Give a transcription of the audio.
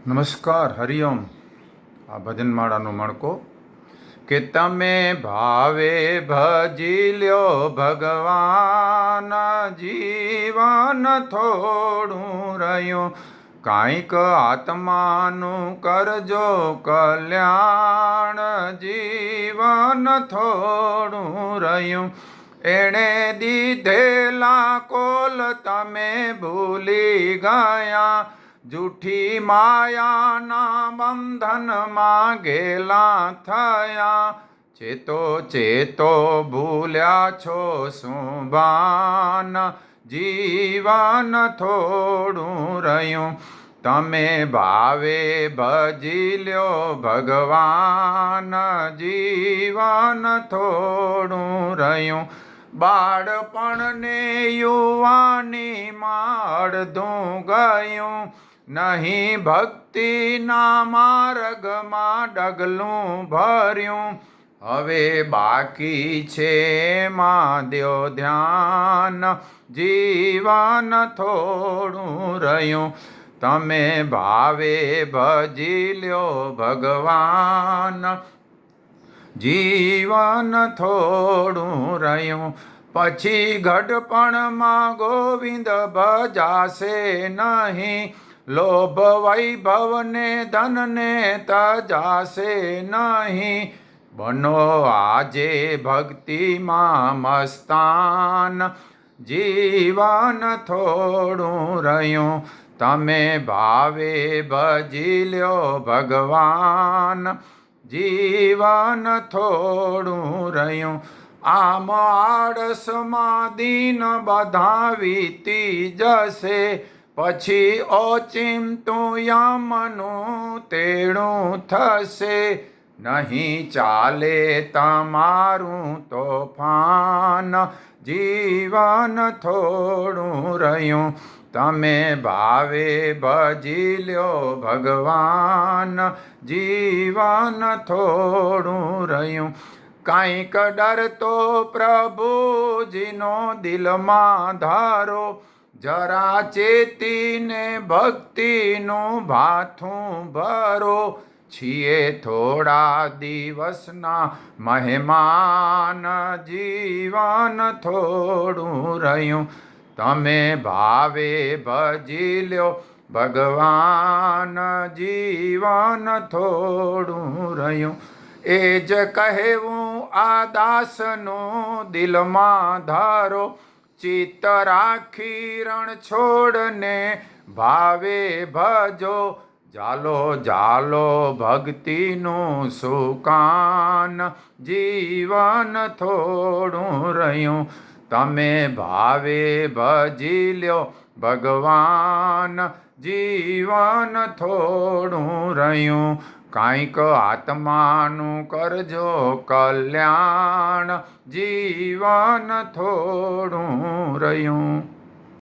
નમસ્કાર, હરિઓમ. આ ભજનમાળાનો મણકો કે તમે ભાવે ભજી લ્યો ભગવાન, જીવન થોડું રહ્યું, કાંઈક આત્માનું કરજો કલ્યાણ, જીવન થોડું રહ્યું. એણે દીધેલા કોલ તમે ભૂલી ગયા, જૂઠી માયાના બંધનમાં ઘેલા થયા. ચેતો ચેતો ભૂલ્યા છો શું ભાન, જીવન થોડું રહ્યું. તમે ભાવે ભજી લ્યો ભગવાન, જીવન થોડું રહ્યું. બાળપણને યુવાનીમાં અડધું ગયું, નહીં ભક્તિના માર્ગમાં ડગલું ભર્યું. હવે બાકી છે એમાં દ્યો ધ્યાન, જીવન થોડું રહ્યું. તમે ભાવે ભજી લ્યો ભગવાન, જીવન થોડું રહ્યું. પછી ઘડપણમાં ગોવિંદ ભજાશે નહીં, લોભ વૈભવને ધનને તજાશે નહીં. બનો આજે ભક્તિમાં મસ્તાન, જીવન થોડું રહ્યું. તમે ભાવે ભજી લ્યો ભગવાન, જીવન થોડું રહ્યું. આમ આળસમાં દિન બધા વીતી જશે, પછી ઓચિંતું યમનું તેડું થશે. નહીં ચાલે તમારું તોફાન, જીવન થોડું રહ્યું. તમે ભાવે ભજી લ્યો ભગવાન, જીવન થોડું રહ્યું. કાંઈક ડર તો પ્રભુજીનો દિલમાં ધારો, જરા ચેતીને ભક્તિનું ભાથું ભરો. છીએ થોડા દિવસના મહેમાન, જીવન થોડું રહ્યું. તમે ભાવે ભજી લ્યો ભગવાન, જીવન થોડું રહ્યું. એ જ કહેવું આ દાસનું દિલમાં ધારો, ચિત્ત રાખી રણ છોડને ભાવે ભજો. જાલો જાલો ભક્તિનું સુકાન, જીવન થોડું રહ્યું. તમે ભાવે ભજી લ્યો ભગવાન, જીવન થોડું રહ્યું. કાંઈક આત્માનું કરજો કલ્યાણ, જીવન થોડું રહ્યું.